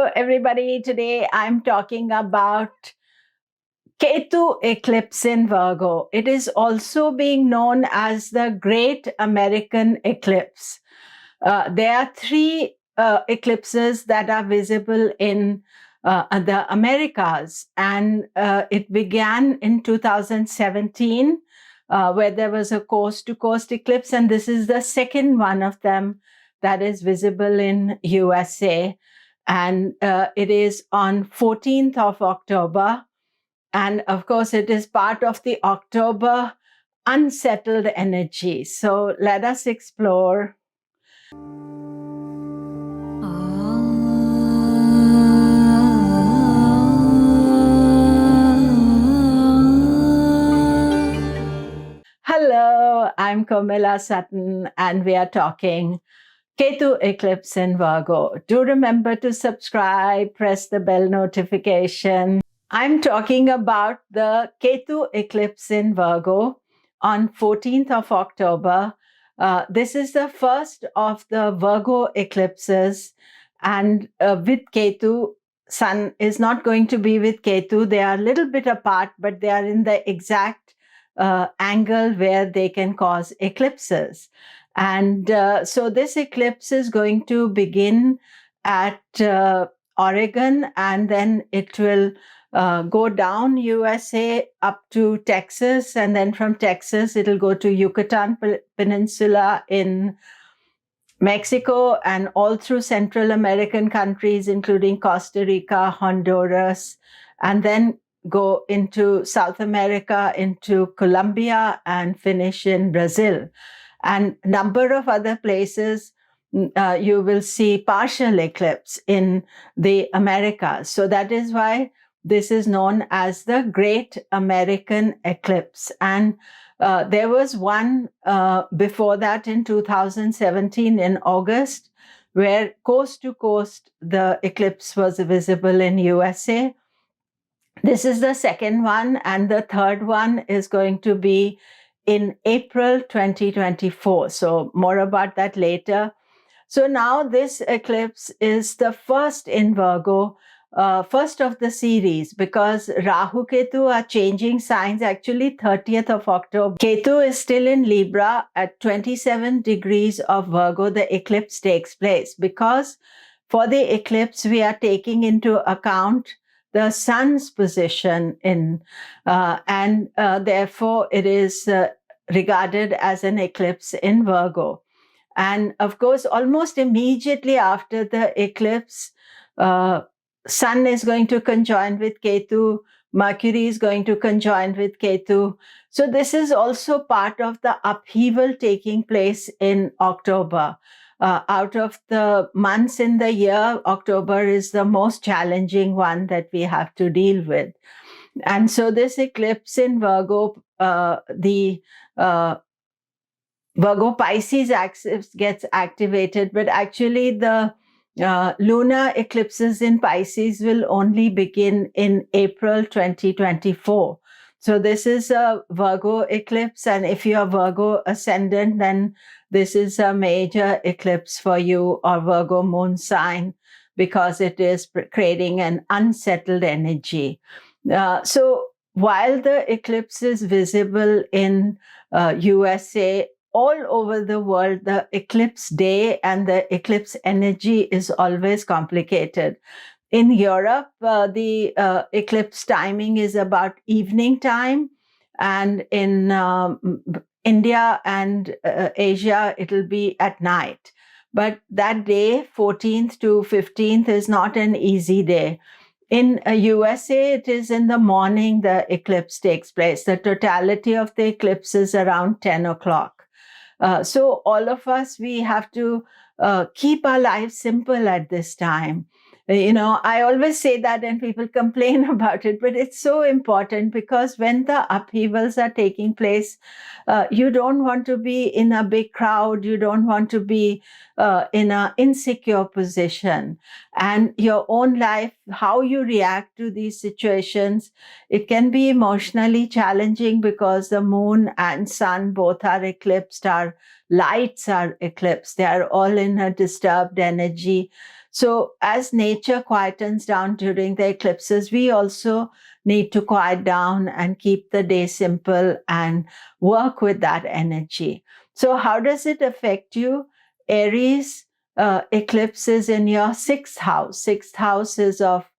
Hello, everybody. Today I'm talking about Ketu eclipse in Virgo. It is also being known as the Great American Eclipse. There are three eclipses that are visible in the Americas, and it began in 2017, where there was a coast-to-coast eclipse, and this is the second one of them that is visible in USA. And it is on 14th of October. And of course, it is part of the October unsettled energy. So let us explore. Hello, I'm Komilla Sutton, and we are talking Ketu eclipse in Virgo. Do remember to subscribe, press the bell notification. I'm talking about the Ketu eclipse in Virgo on 14th of October. This is the first of the Virgo eclipses, and with Ketu, Sun is not going to be with Ketu. They are a little bit apart, but they are in the exact angle where they can cause eclipses. And so this eclipse is going to begin at Oregon, and then it will go down USA up to Texas, and then from Texas it'll go to Yucatan Peninsula in Mexico and all through Central American countries, including Costa Rica, Honduras, and then go into South America, into Colombia, and finish in Brazil. And a number of other places you will see partial eclipse in the Americas. So that is why this is known as the Great American Eclipse. And there was one before that in 2017 in August, where coast to coast the eclipse was visible in USA. This is the second one, and the third one is going to be in April 2024. So more about that later. So now this eclipse is the first in Virgo, first of the series, because Rahu Ketu are changing signs actually 30th of October. Ketu is still in Libra at 27 degrees of Virgo. The eclipse takes place because for the eclipse we are taking into account the sun's position in, and therefore it is regarded as an eclipse in Virgo. And of course, almost immediately after the eclipse, Sun is going to conjoin with Ketu, Mercury is going to conjoin with Ketu. So this is also part of the upheaval taking place in October. Out of the months in the year, October is the most challenging one that we have to deal with. And so this eclipse in Virgo, the Virgo Pisces axis gets activated, but actually the lunar eclipses in Pisces will only begin in April 2024. So this is a Virgo eclipse, and if you are Virgo ascendant, then this is a major eclipse for you, or Virgo moon sign, because it is creating an unsettled energy. So while the eclipse is visible in USA, all over the world, the eclipse day and the eclipse energy is always complicated. In Europe, the eclipse timing is about evening time, and in India and Asia, it'll be at night. But that day, 14th to 15th, is not an easy day. In USA, it is in the morning the eclipse takes place. The totality of the eclipse is around 10 o'clock. So all of us, we have to keep our lives simple at this time. You know, I always say that and people complain about it, but it's so important because when the upheavals are taking place, you don't want to be in a big crowd. You don't want to be in an insecure position. And your own life, how you react to these situations, it can be emotionally challenging because the moon and sun both are eclipsed. Our lights are eclipsed. They are all in a disturbed energy. So as nature quietens down during the eclipses, we also need to quiet down and keep the day simple and work with that energy. So how does it affect you? Aries eclipse is in your sixth house. Sixth house is of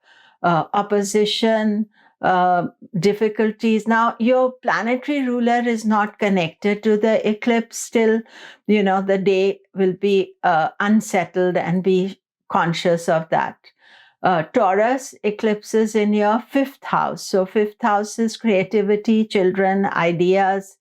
opposition, difficulties. Now, your planetary ruler is not connected to the eclipse still. The day will be unsettled, and be conscious of that. Taurus eclipses in your fifth house. So fifth house is creativity, children, ideas.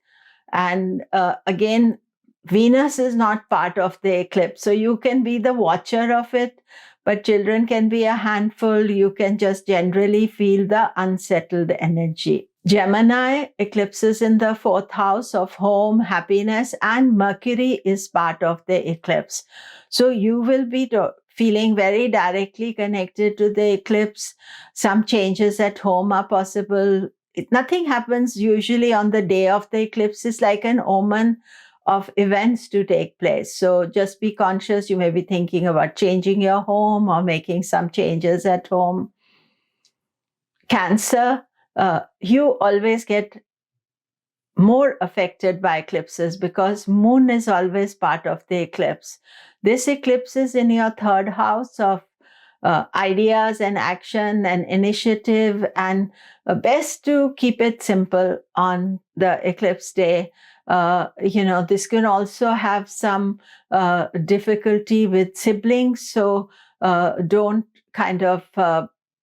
And again, Venus is not part of the eclipse. So you can be the watcher of it, but children can be a handful. You can just generally feel the unsettled energy. Gemini eclipses in the fourth house of home, happiness, and Mercury is part of the eclipse. So you will be feeling very directly connected to the eclipse. Some changes at home are possible. Nothing happens usually on the day of the eclipse. It's like an omen of events to take place. So just be conscious. You may be thinking about changing your home or making some changes at home. Cancer, you always get more affected by eclipses because moon is always part of the eclipse. This eclipse is in your third house of ideas and action and initiative, and best to keep it simple on the eclipse day. This can also have some difficulty with siblings, so don't kind of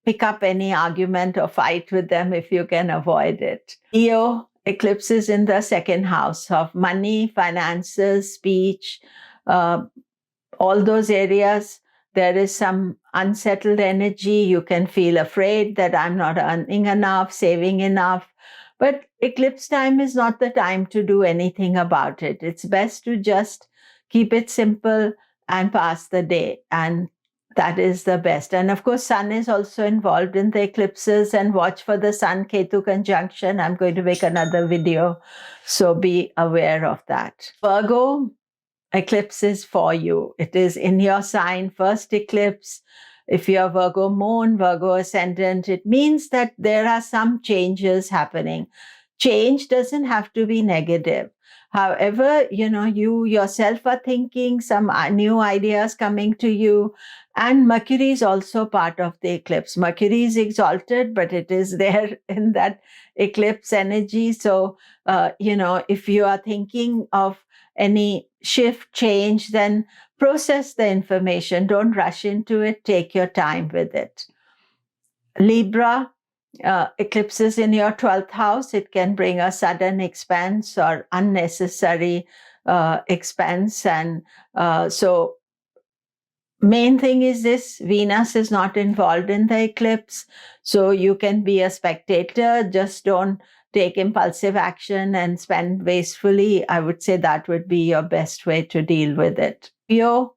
pick up any argument or fight with them if you can avoid it. Leo eclipses in the second house of money, finances, speech, all those areas. There is some unsettled energy. You can feel afraid that I'm not earning enough, saving enough. But eclipse time is not the time to do anything about it. It's best to just keep it simple and pass the day. And that is the best. And of course, Sun is also involved in the eclipses, and watch for the Sun-Ketu conjunction. I'm going to make another video, so be aware of that. Virgo eclipse is for you. It is in your sign, first eclipse. If you're Virgo moon, Virgo ascendant, it means that there are some changes happening. Change doesn't have to be negative. However, you yourself are thinking some new ideas coming to you. And Mercury is also part of the eclipse. Mercury is exalted, but it is there in that eclipse energy. So, if you are thinking of any shift, change, then process the information. Don't rush into it. Take your time with it. Libra, eclipses in your 12th house. It can bring a sudden expense or unnecessary expense. And so main thing is this: Venus is not involved in the eclipse. So you can be a spectator. Just don't take impulsive action and spend wastefully. I would say that would be your best way to deal with it. Your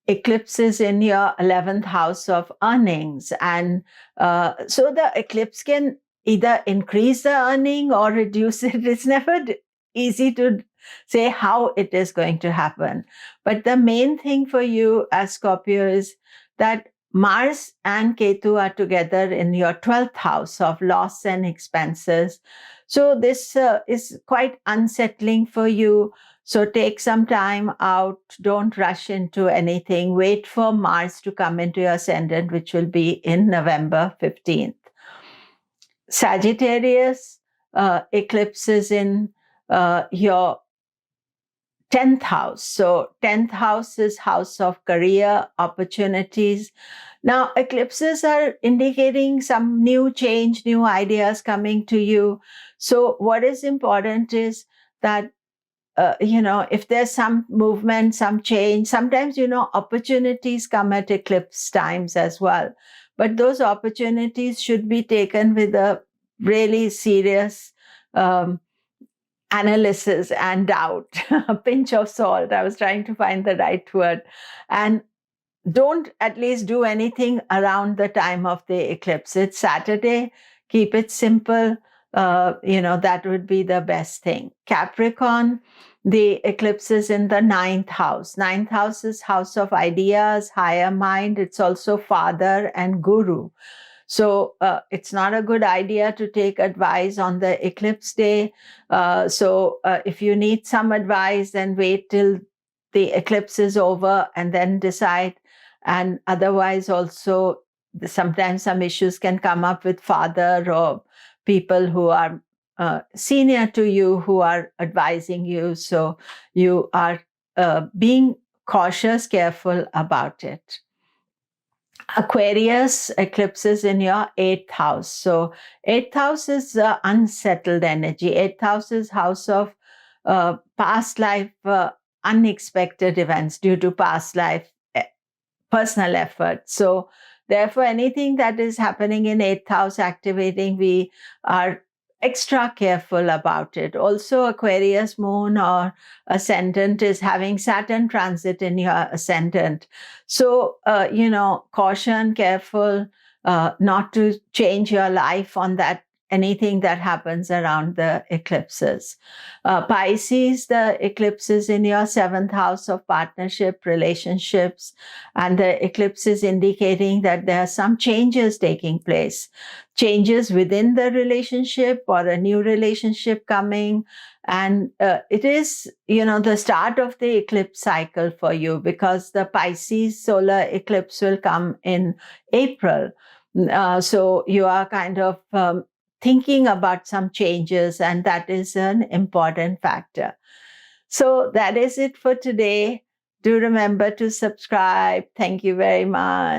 eclipse is in your 11th house of earnings. And so the eclipse can either increase the earning or reduce it. It's never easy to say how it is going to happen. But the main thing for you as Scorpio is that Mars and Ketu are together in your 12th house of loss and expenses. So this is quite unsettling for you. So take some time out. Don't rush into anything. Wait for Mars to come into your ascendant, which will be in November 15th. Sagittarius eclipses in your 10th house. So 10th house is house of career, opportunities. Now, eclipses are indicating some new change, new ideas coming to you. So what is important is that, if there's some movement, some change, sometimes, opportunities come at eclipse times as well. But those opportunities should be taken with a really serious analysis and doubt, a pinch of salt. I was trying to find the right word. And don't at least do anything around the time of the eclipse. It's Saturday. Keep it simple. That would be the best thing. Capricorn, the eclipse is in the ninth house. Ninth house is house of ideas, higher mind. It's also father and guru. So it's not a good idea to take advice on the eclipse day. So if you need some advice, then wait till the eclipse is over and then decide. And otherwise also, sometimes some issues can come up with father or people who are senior to you who are advising you. So you are being cautious, careful about it. Aquarius eclipses in your 8th house. So 8th house is unsettled energy. 8th house is house of past life, unexpected events due to past life, personal effort. So therefore, anything that is happening in 8th house activating, we are extra careful about it. Also, Aquarius moon or ascendant is having Saturn transit in your ascendant. So, caution, careful, not to change your life on that, anything that happens around the eclipses. Pisces, the eclipse is in your 7th house of partnership, relationships, and the eclipse is indicating that there are some changes taking place, changes within the relationship or a new relationship coming. And it is, the start of the eclipse cycle for you, because the Pisces solar eclipse will come in April. So you are kind of thinking about some changes, and that is an important factor. So that is it for today. Do remember to subscribe. Thank you very much.